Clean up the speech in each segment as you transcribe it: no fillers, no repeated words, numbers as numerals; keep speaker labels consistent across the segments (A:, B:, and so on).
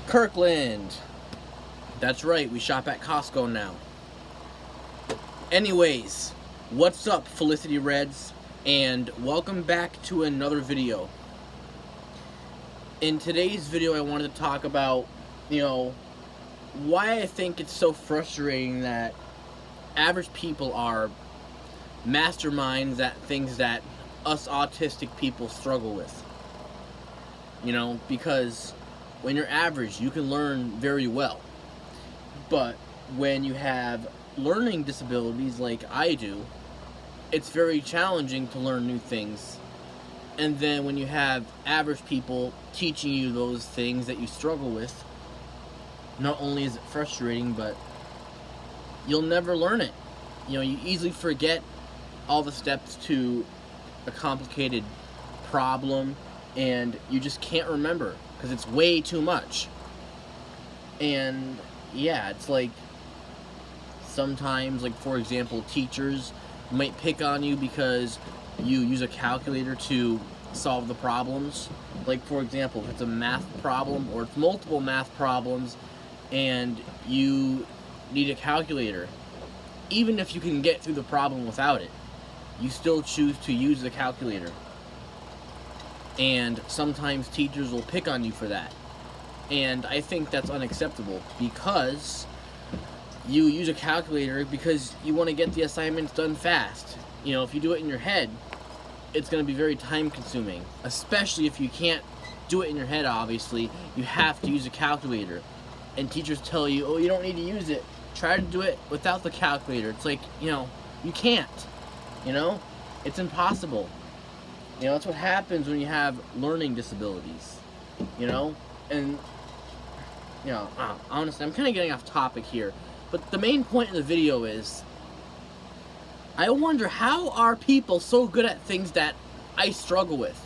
A: Kirkland. That's right, we shop at Costco now. Anyways, what's up, Felicity Reds? And welcome back to another video. In today's video, I wanted to talk about, why I think it's so frustrating that average people are masterminds at things that us autistic people struggle with. Because when you're average, you can learn very well. But when you have learning disabilities like I do, it's very challenging to learn new things. And then when you have average people teaching you those things that you struggle with, not only is it frustrating, but you'll never learn it. You easily forget all the steps to a complicated problem, and you just can't remember because it's way too much. And yeah, it's like sometimes, for example, teachers might pick on you because you use a calculator to solve the problems. Like, for example, if it's a math problem or it's multiple math problems and you need a calculator, even if you can get through the problem without it, you still choose to use the calculator. And sometimes teachers will pick on you for that. And I think that's unacceptable, because you use a calculator because you want to get the assignments done fast. If you do it in your head, it's going to be very time consuming, especially if you can't do it in your head. Obviously, you have to use a calculator, and teachers tell you, oh, you don't need to use it, try to do it without the calculator. It's like, you can't, it's impossible. That's what happens when you have learning disabilities, and honestly, I'm kind of getting off topic here, but the main point of the video is, I wonder, how are people so good at things that I struggle with?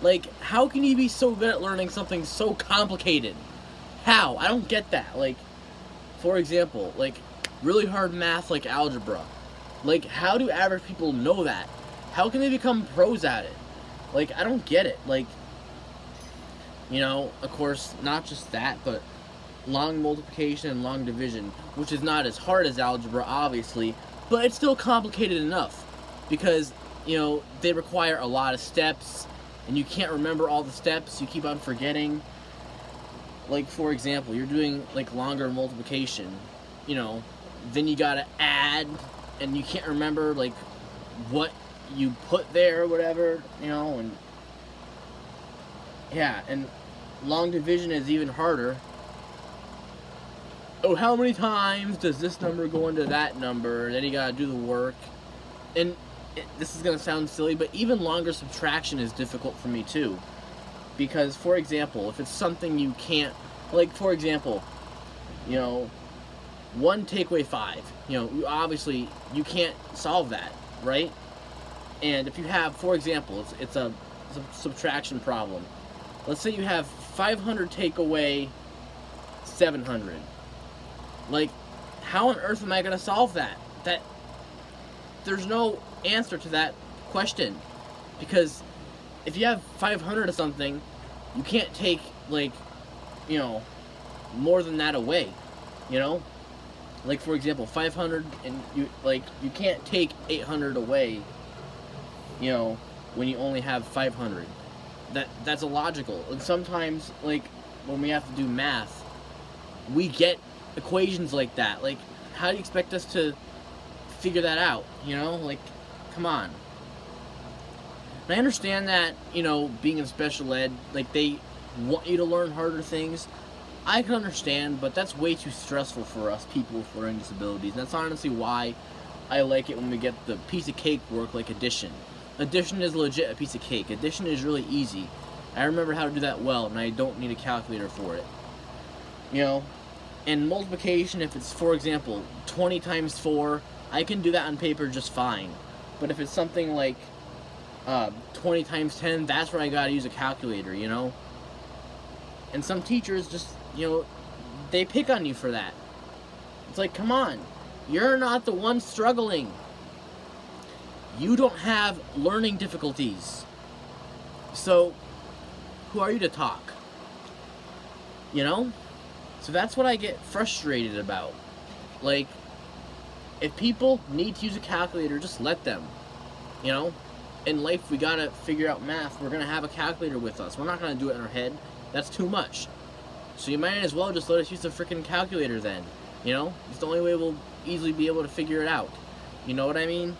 A: Like, how can you be so good at learning something so complicated? How? I don't get that. Like, for example, really hard math like algebra. Like, how do average people know that? How can they become pros at it? I don't get it. Of course, not just that, but long multiplication and long division, which is not as hard as algebra, obviously, but it's still complicated enough, because, they require a lot of steps, and you can't remember all the steps, you keep on forgetting. For example, you're doing, longer multiplication, then you gotta add, and you can't remember, what you put there or whatever, and yeah, and long division is even harder. Oh, how many times does this number go into that number? And then you gotta do the work. And this is gonna sound silly, but even longer subtraction is difficult for me too. Because, for example, if it's something you can't, for example, 1 take away 5, obviously you can't solve that, right? And if you have, for example, it's a subtraction problem. Let's say you have 500 take away 700. How on earth am I going to solve that? There's no answer to that question. Because if you have 500 of something, you can't take, more than that away, for example, 500, and you can't take 800 away, when you only have 500. That's illogical. And sometimes, when we have to do math, we get equations like that. How do you expect us to figure that out? Come on. And I understand that, being in special ed, they want you to learn harder things. I can understand, but that's way too stressful for us people with learning disabilities. And that's honestly why I like it when we get the piece of cake work like addition. Addition is legit a piece of cake. Addition is really easy. I remember how to do that well, and I don't need a calculator for it. And multiplication, if it's, for example, 20 times 4, I can do that on paper just fine. But if it's something like 20 times 10, that's where I gotta use a calculator, And some teachers just, they pick on you for that. It's like, come on, you're not the one struggling. You don't have learning difficulties. So, who are you to talk? You know? So that's what I get frustrated about. Like, if people need to use a calculator, just let them. You know? In life, we gotta figure out math. We're gonna have a calculator with us. We're not gonna do it in our head. That's too much. So you might as well just let us use the freaking calculator then. You know? It's the only way we'll easily be able to figure it out. You know what I mean?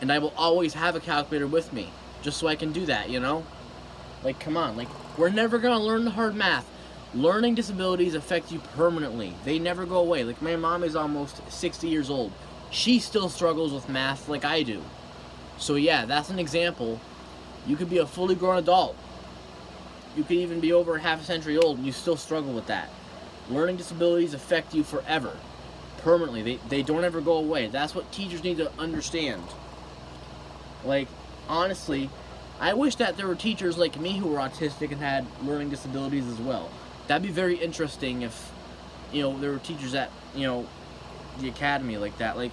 A: And I will always have a calculator with me, just so I can do that, you know? Like, come on, like, we're never gonna learn the hard math. Learning disabilities affect you permanently. They never go away. Like, my mom is almost 60 years old. She still struggles with math like I do. So yeah, that's an example. You could be a fully grown adult. You could even be over half a century old and you still struggle with that. Learning disabilities affect you forever. Permanently. They don't ever go away. That's what teachers need to understand. Like, honestly, I wish that there were teachers like me who were autistic and had learning disabilities as well. That'd be very interesting if, you know, there were teachers at, you know, the academy like that. Like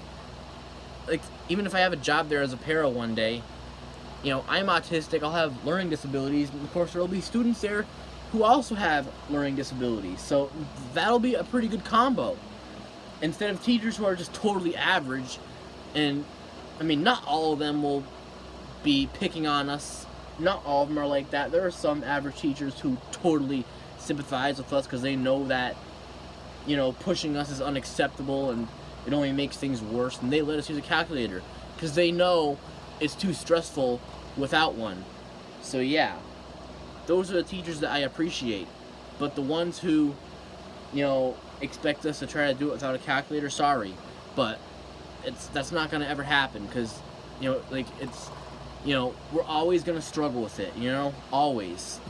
A: even if I have a job there as a para one day, you know, I'm autistic, I'll have learning disabilities, and of course there'll be students there who also have learning disabilities. So that'll be a pretty good combo. Instead of teachers who are just totally average, and, I mean, not all of them will be picking on us. Not all of them are like that. There are some average teachers who totally sympathize with us because they know that, you know, pushing us is unacceptable and it only makes things worse, and they let us use a calculator because they know it's too stressful without one. So yeah, those are the teachers that I appreciate. But the ones who, you know, expect us to try to do it without a calculator, sorry, but that's not going to ever happen because, you know, like, it's, you know, we're always going to struggle with it, you know, always.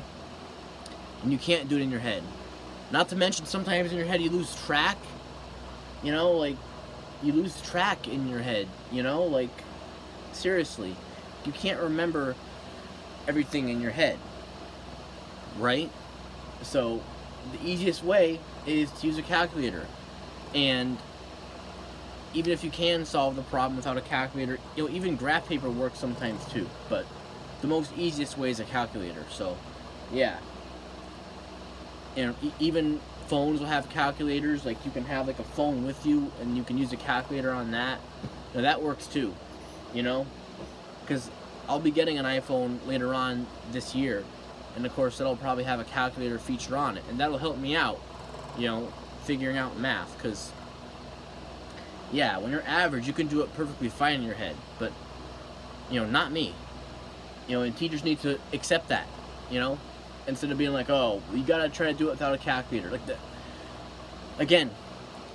A: And you can't do it in your head. Not to mention, sometimes in your head you lose track, you know, like, you lose track in your head, you know, like, seriously, you can't remember everything in your head, right? So, the easiest way is to use a calculator, and even if you can solve the problem without a calculator, you know, even graph paper works sometimes too, but the most easiest way is a calculator. So yeah, and even phones will have calculators. Like, you can have like a phone with you and you can use a calculator on that. Now that works too, you know, because I'll be getting an iPhone later on this year, and of course that'll probably have a calculator feature on it, and that'll help me out, you know, figuring out math. Because yeah, when you're average, you can do it perfectly fine in your head, but, you know, not me. You know, and teachers need to accept that, you know, instead of being like, oh, you gotta try to do it without a calculator. Like that. Again,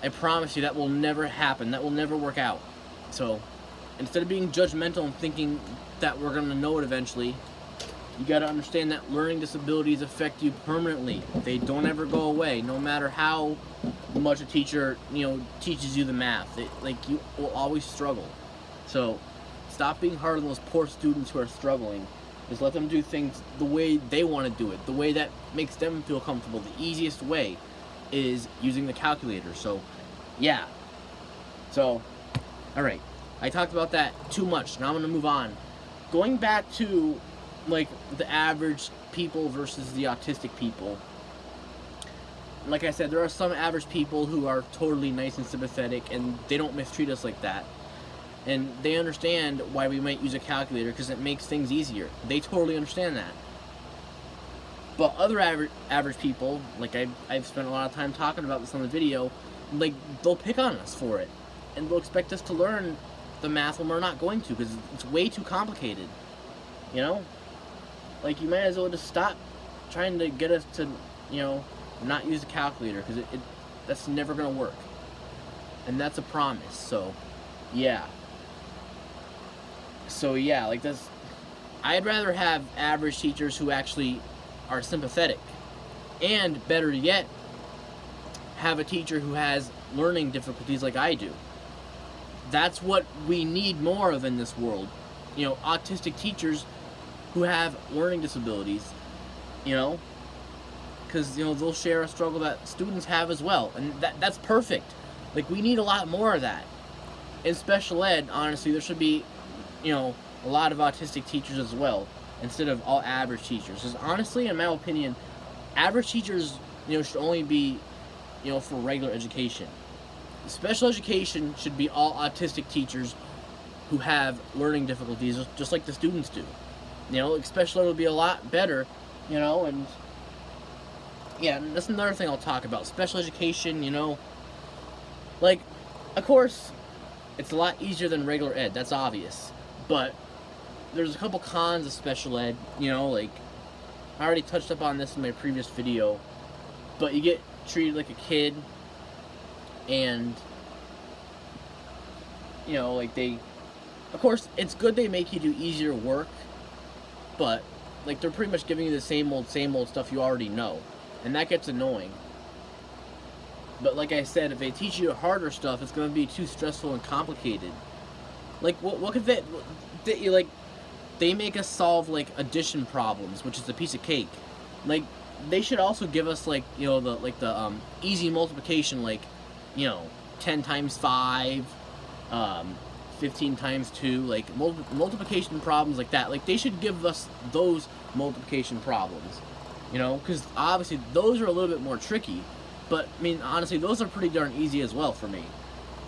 A: I promise you that will never happen. That will never work out. So, instead of being judgmental and thinking that we're gonna know it eventually, you gotta understand that learning disabilities affect you permanently. They don't ever go away, no matter how much a teacher, you know, teaches you the math. Like, you will always struggle. So, stop being hard on those poor students who are struggling. Just let them do things the way they want to do it, the way that makes them feel comfortable. The easiest way is using the calculator. So, yeah. So, alright. I talked about that too much. Now I'm going to move on. Going back to, like, the average people versus the autistic people. Like I said, there are some average people who are totally nice and sympathetic, and they don't mistreat us like that. And they understand why we might use a calculator, because it makes things easier. They totally understand that. But other average people, like I've spent a lot of time talking about this on the video, like, they'll pick on us for it. And they'll expect us to learn the math when we're not going to, because it's way too complicated. You know? Like, you might as well just stop trying to get us to, you know, not use a calculator, because that's never going to work. And that's a promise. So, yeah. So, yeah, like, this, I'd rather have average teachers who actually are sympathetic. And, better yet, have a teacher who has learning difficulties like I do. That's what we need more of in this world. You know, autistic teachers who have learning disabilities, you know, because, you know, they'll share a struggle that students have as well, and that's perfect. Like, we need a lot more of that. In special ed, honestly, there should be, you know, a lot of autistic teachers as well, instead of all average teachers. Because honestly, in my opinion, average teachers, should only be, for regular education. Special education should be all autistic teachers who have learning difficulties, just like the students do. Special ed will be a lot better, and yeah, that's another thing I'll talk about. Special education, like, of course, it's a lot easier than regular ed, that's obvious. But there's a couple cons of special ed, like, I already touched up on this in my previous video, but you get treated like a kid, and, like, of course, it's good they make you do easier work, but, like, they're pretty much giving you the same old stuff you already know, and that gets annoying. But like I said, if they teach you harder stuff, it's going to be too stressful and complicated. Like, what could they make us solve, like, addition problems, which is a piece of cake. Like, they should also give us, like, the easy multiplication, like, 10 times 5, 15 times 2, like, multiplication problems like that. Like, they should give us those multiplication problems, because obviously those are a little bit more tricky. But, I mean, honestly, those are pretty darn easy as well for me.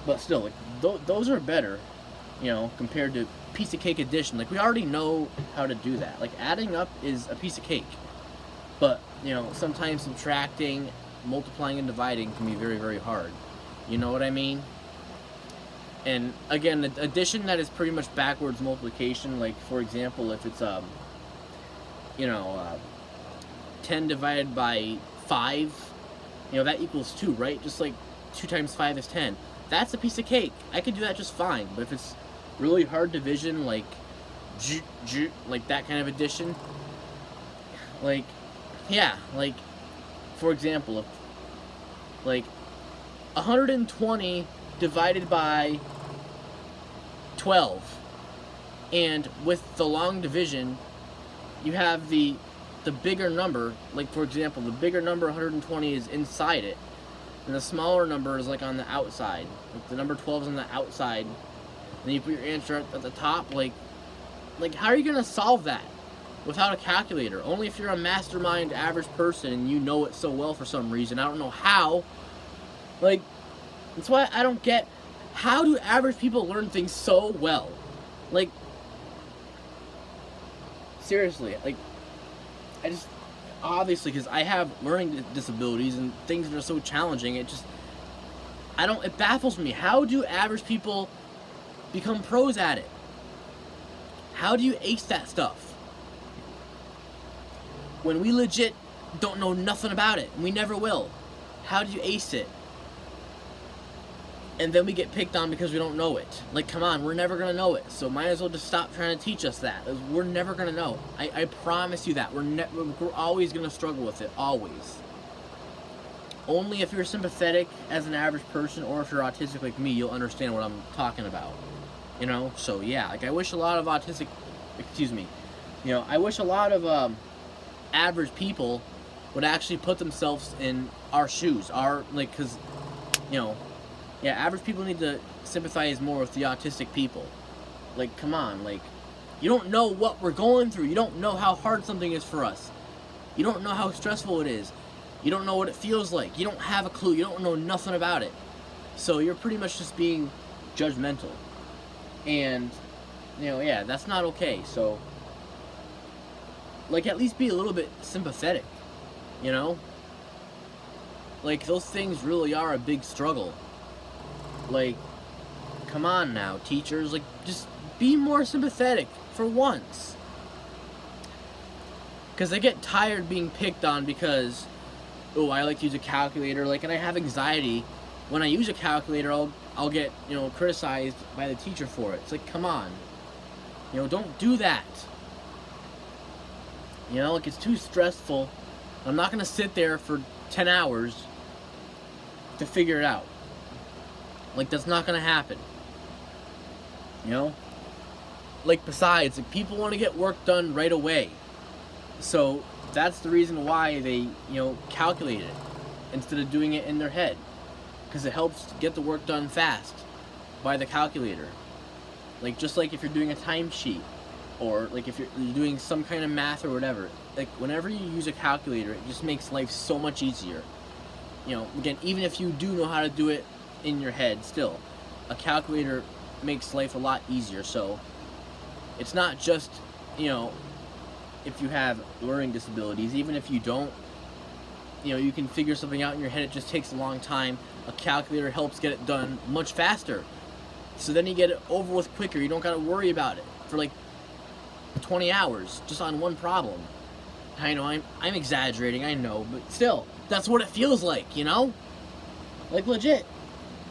A: But still, like, those are better, compared to piece of cake addition. Like, we already know how to do that. Like, adding up is a piece of cake. But, sometimes subtracting, multiplying, and dividing can be very, very hard. You know what I mean? And, again, addition that is pretty much backwards multiplication. Like, for example, if it's, 10 divided by 5... that equals 2, right? Just like 2 times 5 is 10. That's a piece of cake. I could do that just fine. But if it's really hard division, like that kind of addition, like, yeah, like, for example, if, like, 120 divided by 12, and with the long division, you have the bigger number, like, for example, the bigger number, 120, is inside it, and the smaller number is, like, on the outside. Like, the number 12 is on the outside, and then you put your answer at the top. Like, how are you going to solve that without a calculator? Only if you're a mastermind average person and you know it so well for some reason. I don't know how. Like, that's why I don't get, how do average people learn things so well? Like, seriously, like, I just, obviously, because I have learning disabilities and things that are so challenging, it baffles me. How do average people become pros at it? How do you ace that stuff? When we legit don't know nothing about it, and we never will. How do you ace it? And then we get picked on because we don't know it. Like, come on, we're never going to know it. So might as well just stop trying to teach us that. We're never going to know. I promise you that. We're always going to struggle with it. Always. Only if you're sympathetic as an average person, or if you're autistic like me, you'll understand what I'm talking about. So yeah, like, I wish a lot of I wish a lot of average people would actually put themselves in our shoes. Because, yeah, average people need to sympathize more with the autistic people. Like, come on, like, you don't know what we're going through. You don't know how hard something is for us. You don't know how stressful it is. You don't know what it feels like. You don't have a clue. You don't know nothing about it. So you're pretty much just being judgmental. And, yeah, that's not okay. So, like, at least be a little bit sympathetic, Like, those things really are a big struggle. Like, come on now, teachers. Like, just be more sympathetic for once. Because I get tired being picked on because, oh, I like to use a calculator. Like, and I have anxiety. When I use a calculator, I'll get, criticized by the teacher for it. It's like, come on. Don't do that. Like, it's too stressful. I'm not going to sit there for 10 hours to figure it out. Like, that's not going to happen. Like, besides, like, people want to get work done right away. So, that's the reason why they, calculate it instead of doing it in their head. Because it helps get the work done fast by the calculator. Like, just like if you're doing a timesheet. or like if you're doing some kind of math or whatever, like whenever you use a calculator, it just makes life so much easier. You know, again, even if you do know how to do it in your head, still, a calculator makes life a lot easier. So it's not just, you know, if you have learning disabilities, even if you don't, you know, you can figure something out in your head. It just takes a long time. A calculator helps get it done much faster. So then you get it over with quicker. You don't got to worry about it for like 20 hours just on one problem. I know I'm exaggerating, I know, but still, that's what it feels like, you know? Like legit.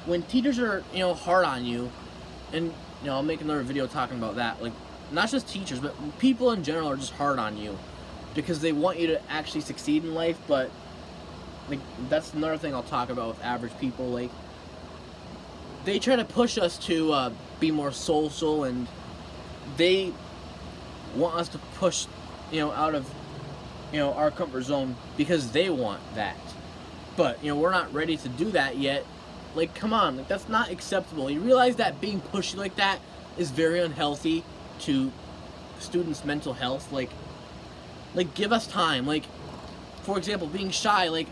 A: When teachers are, you know, hard on you, and, you know, I'll make another video talking about that. Like, not just teachers, but people in general are just hard on you because they want you to actually succeed in life. But like, that's another thing I'll talk about with average people. Like, they try to push us to be more social, and they want us to push, you know, out of, you know, our comfort zone because they want that. But, you know, we're not ready to do that yet. Like, come on, like, that's not acceptable. You realize that being pushy like that is very unhealthy to students' mental health. Like, give us time. Like, for example, being shy. Like,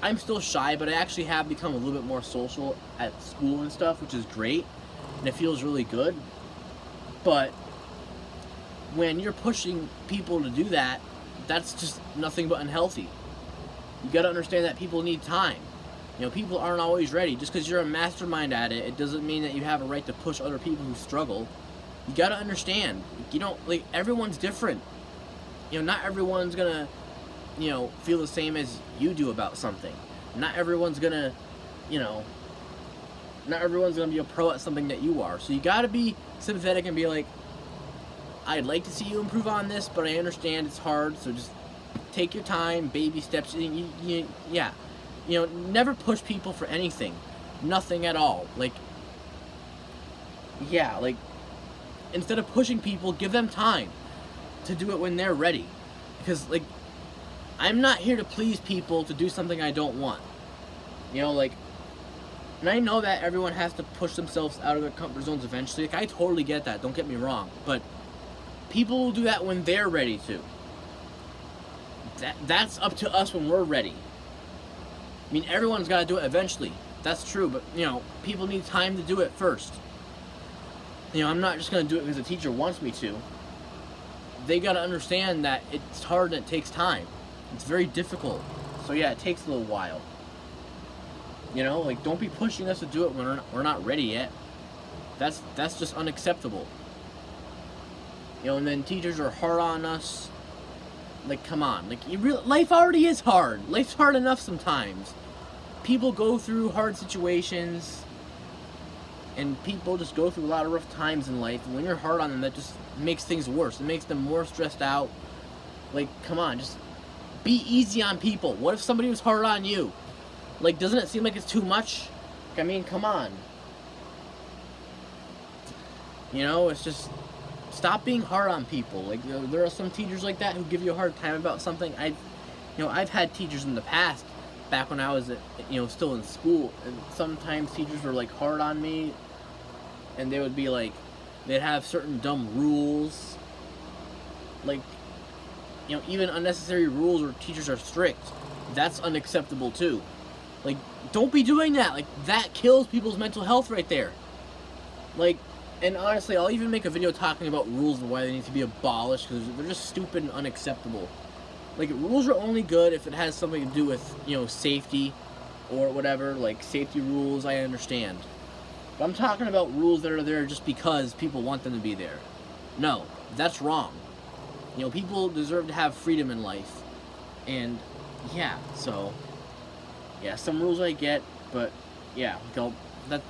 A: I'm still shy, but I actually have become a little bit more social at school and stuff, which is great, and it feels really good. But when you're pushing people to do that, that's just nothing but unhealthy. You gotta understand that people need time. You know, people aren't always ready. Just because you're a mastermind at it, it doesn't mean that you have a right to push other people who struggle. You gotta understand. You don't, like, everyone's different. You know, not everyone's gonna, you know, feel the same as you do about something. Not everyone's gonna, you know, not everyone's gonna be a pro at something that you are. So you gotta be sympathetic and be like, I'd like to see you improve on this, but I understand it's hard, so just take your time, baby steps. Yeah. You know, never push people for anything. Nothing at all. Like, yeah, like, instead of pushing people, give them time to do it when they're ready. Because, like, I'm not here to please people to do something I don't want. You know, like, and I know that everyone has to push themselves out of their comfort zones eventually. Like, I totally get that, don't get me wrong. But people will do that when they're ready to. That's up to us when we're ready. I mean, everyone's got to do it eventually. That's true, but, you know, people need time to do it first. You know, I'm not just going to do it because the teacher wants me to. They got to understand that it's hard and it takes time. It's very difficult. So, yeah, it takes a little while. You know, like, don't be pushing us to do it when we're not ready yet. That's just unacceptable. You know, and then teachers are hard on us. Like, come on. Like, life already is hard. Life's hard enough sometimes. People go through hard situations, and people just go through a lot of rough times in life. And when you're hard on them, that just makes things worse. It makes them more stressed out. Like, come on, just be easy on people. What if somebody was hard on you? Like, doesn't it seem like it's too much? Like, I mean, come on. You know, it's just, stop being hard on people. Like, you know, there are some teachers like that who give you a hard time about something. I've had teachers in the past, back when I was, you know, still in school, and sometimes teachers were, like, hard on me, and they would be like, they'd have certain dumb rules, like, you know, even unnecessary rules where teachers are strict. That's unacceptable too. Like, don't be doing that. Like, that kills people's mental health right there. Like, and honestly, I'll even make a video talking about rules and why they need to be abolished, because they're just stupid and unacceptable. Like, rules are only good if it has something to do with, you know, safety or whatever. Like, safety rules, I understand. But I'm talking about rules that are there just because people want them to be there. No, that's wrong. You know, people deserve to have freedom in life. And, yeah, so, yeah, some rules I get, but, yeah,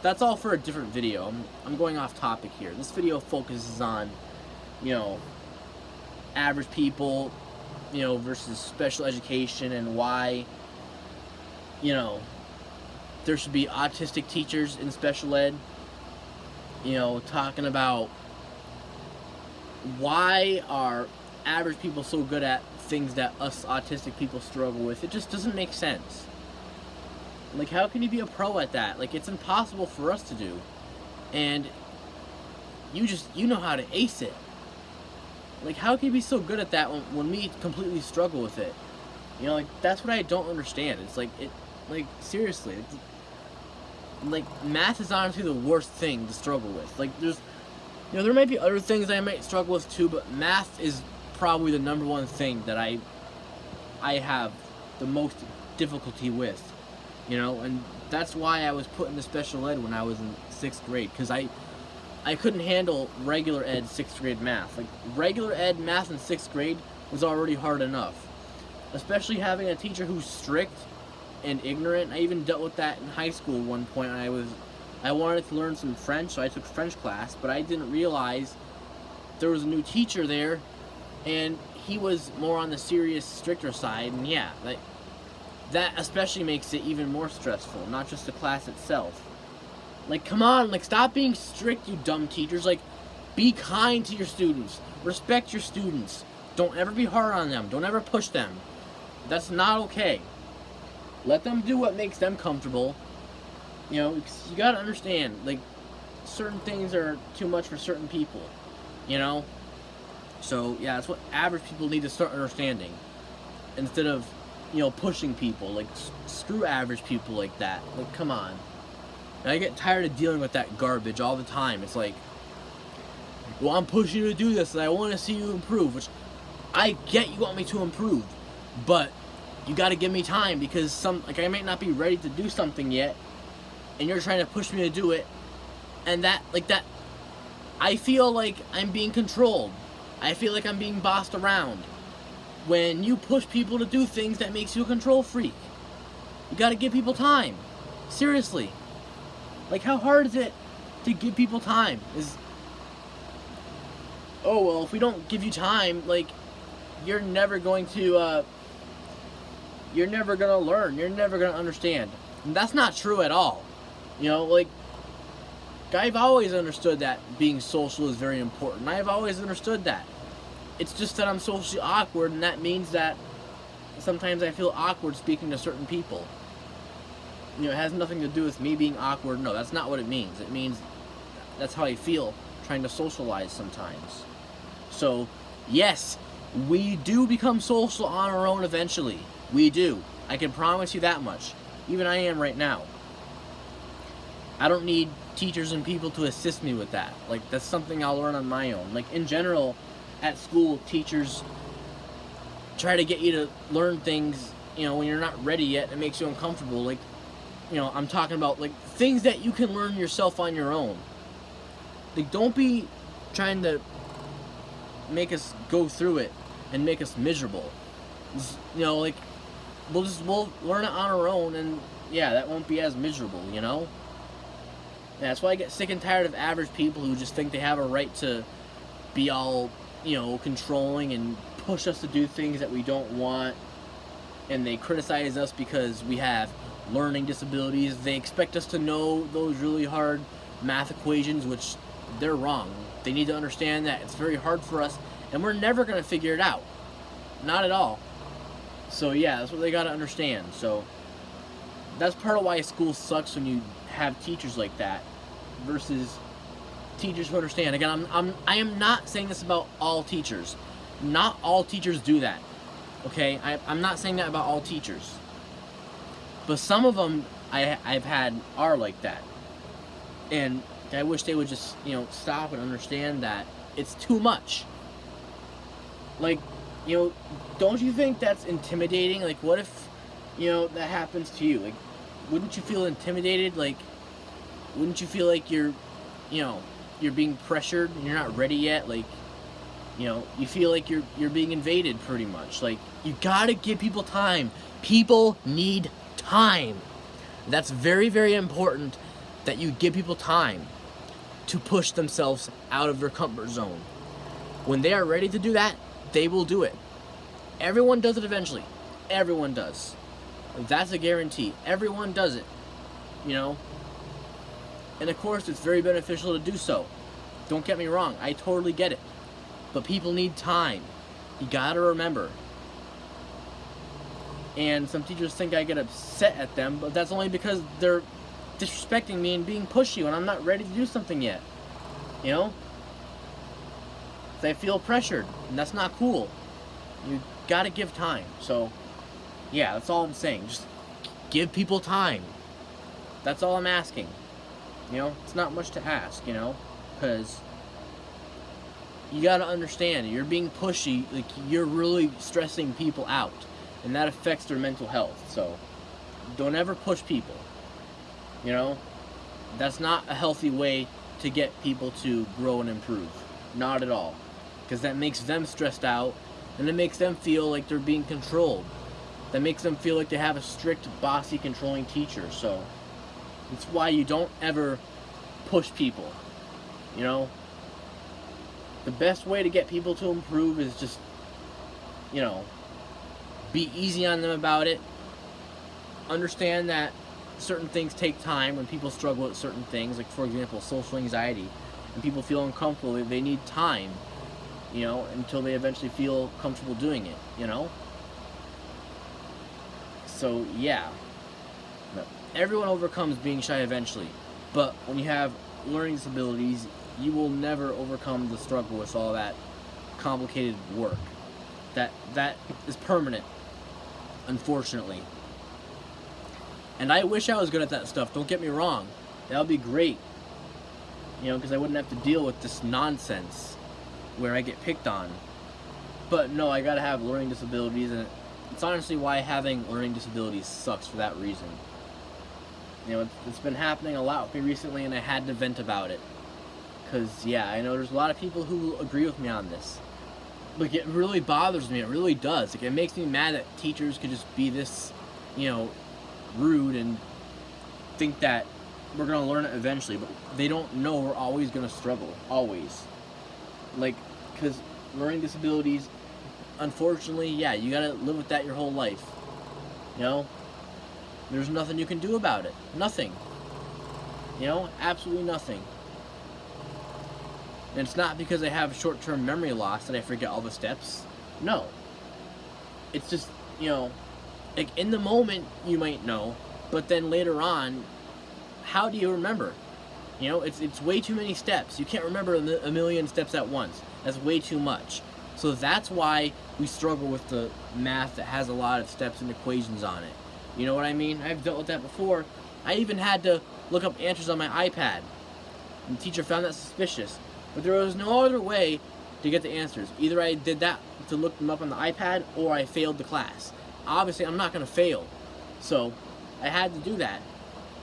A: that's all for a different video. I'm going off topic here. This video focuses on, you know, average people, you know, versus special education, and why, you know, there should be autistic teachers in special ed. You know, talking about why are average people so good at things that us autistic people struggle with. It just doesn't make sense. Like, how can you be a pro at that? Like, it's impossible for us to do. And you know how to ace it. Like, how can you be so good at that when we completely struggle with it? You know, like, that's what I don't understand. It's like, seriously. Like, math is honestly the worst thing to struggle with. Like, there might be other things I might struggle with too, but math is probably the number one thing that I have the most difficulty with. And that's why I was put into special ed when I was in 6th grade, because I couldn't handle regular ed 6th grade math. Like, regular ed math in 6th grade was already hard enough. Especially having a teacher who's strict and ignorant. I even dealt with that in high school at one point. I wanted to learn some French, so I took French class, but I didn't realize there was a new teacher there, and he was more on the serious, stricter side, and yeah, that especially makes it even more stressful, not just the class itself. Like, come on, like, stop being strict, you dumb teachers. Like, be kind to your students. Respect your students. Don't ever be hard on them. Don't ever push them. That's not okay. Let them do what makes them comfortable. You gotta understand, like, certain things are too much for certain people. So, yeah, that's what average people need to start understanding. Instead of, pushing people. Like, screw average people like that. Like, come on. And I get tired of dealing with that garbage all the time. It's like, well, I'm pushing you to do this, and I want to see you improve. Which, I get you want me to improve, but you got to give me time, because I might not be ready to do something yet, and you're trying to push me to do it, and that, I feel like I'm being controlled. I feel like I'm being bossed around. When you push people to do things, that makes you a control freak. You got to give people time. Seriously. Like, how hard is it to give people time? Oh, well, if we don't give you time, like, you're never going to learn. You're never going to understand. And that's not true at all. I've always understood that being social is very important. I've always understood that. It's just that I'm socially awkward, and that means that sometimes I feel awkward speaking to certain people. It has nothing to do with me being awkward. No, that's not what it means. It means that's how I feel trying to socialize sometimes. So, yes, we do become social on our own eventually. We do. I can promise you that much. Even I am right now. I don't need teachers and people to assist me with that. Like, that's something I'll learn on my own. Like, in general, at school, teachers try to get you to learn things, when you're not ready yet. It makes you uncomfortable. Like, I'm talking about, like, things that you can learn yourself on your own. Like, don't be trying to make us go through it and make us miserable. Like, we'll learn it on our own, and yeah, that won't be as miserable, Yeah, that's why I get sick and tired of average people who just think they have a right to be all, controlling and push us to do things that we don't want, and they criticize us because we have learning disabilities. They expect us to know those really hard math equations, which they're wrong. They need to understand that it's very hard for us, and we're never going to figure it out. Not at all. So yeah, that's what they got to understand. So that's part of why school sucks, when you have teachers like that versus teachers who understand. Again, I am not saying this about all teachers. Not all teachers do that. Okay, I'm not saying that about all teachers. But some of them I've had are like that. And I wish they would just, stop and understand that it's too much. Like, don't you think that's intimidating? Like, what if, that happens to you? Like, wouldn't you feel intimidated? Like, wouldn't you feel like you're being pressured and you're not ready yet? Like, you feel like you're being invaded pretty much. Like, you gotta give people time. People need time. That's very, very important, that you give people time to push themselves out of their comfort zone. When they are ready to do that, they will do it. Everyone does it eventually. Everyone does. That's a guarantee. Everyone does it. And of course, it's very beneficial to do so. Don't get me wrong. I totally get it. But people need time. You gotta remember. And some teachers think I get upset at them, but that's only because they're disrespecting me and being pushy when I'm not ready to do something yet. because I feel pressured, and that's not cool. You gotta give time. So, yeah, that's all I'm saying. Just give people time. That's all I'm asking. You know, it's not much to ask, you know, because you gotta understand, you're being pushy, like, you're really stressing people out, and that affects their mental health. So, don't ever push people, you know. That's not a healthy way to get people to grow and improve. Not at all. Because that makes them stressed out, and it makes them feel like they're being controlled. That makes them feel like they have a strict, bossy, controlling teacher. So, it's why you don't ever push people, you know. The best way to get people to improve is just, you know, be easy on them about it. Understand that certain things take time when people struggle with certain things, like, for example, social anxiety. When people feel uncomfortable, they need time, you know, until they eventually feel comfortable doing it, you know. So, yeah. Everyone overcomes being shy eventually, but when you have learning disabilities, you will never overcome the struggle with all that complicated work. That is permanent, unfortunately. And I wish I was good at that stuff, don't get me wrong. That would be great, you know, because I wouldn't have to deal with this nonsense where I get picked on. But no, I gotta have learning disabilities, and it's honestly why having learning disabilities sucks for that reason. You know, it's been happening a lot with me recently, and I had to vent about it. Because, yeah, I know there's a lot of people who agree with me on this. Like, it really bothers me, it really does. Like, it makes me mad that teachers could just be this, you know, rude and think that we're going to learn it eventually, but they don't know we're always going to struggle, always. Like, because learning disabilities, unfortunately, yeah, you got to live with that your whole life, you know. There's nothing you can do about it, nothing, you know, absolutely nothing. And it's not because I have short-term memory loss that I forget all the steps, no. It's just, you know, like, in the moment, you might know, but then later on, how do you remember? You know, it's way too many steps. You can't remember a million steps at once. That's way too much. So that's why we struggle with the math that has a lot of steps and equations on it. You know what I mean? I've dealt with that before. I even had to look up answers on my iPad. And the teacher found that suspicious. But there was no other way to get the answers. Either I did that to look them up on the iPad, or I failed the class. Obviously, I'm not going to fail. So, I had to do that.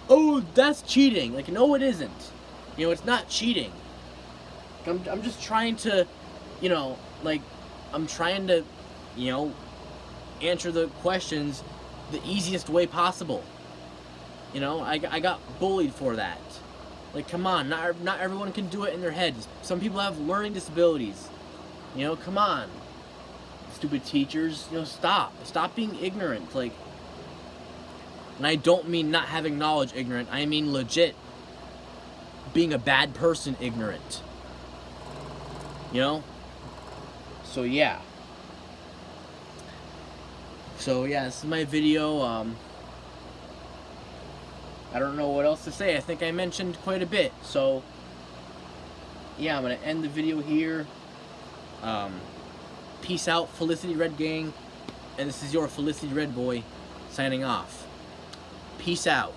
A: Oh, that's cheating. Like, no, it isn't. You know, it's not cheating. I'm just trying to, you know, like, I'm trying to, you know, answer the questions the easiest way possible. You know, I got bullied for that. Like, come on, not everyone can do it in their heads. Some people have learning disabilities. You know, come on. Stupid teachers, you know, stop being ignorant. Like, and I don't mean not having knowledge ignorant, I mean legit being a bad person ignorant. You know? So yeah, this is my video. I don't know what else to say. I think I mentioned quite a bit. So yeah, I'm gonna end the video here. Peace out, Felicity Red Gang, and this is your Felicity Red Boy signing off. Peace out.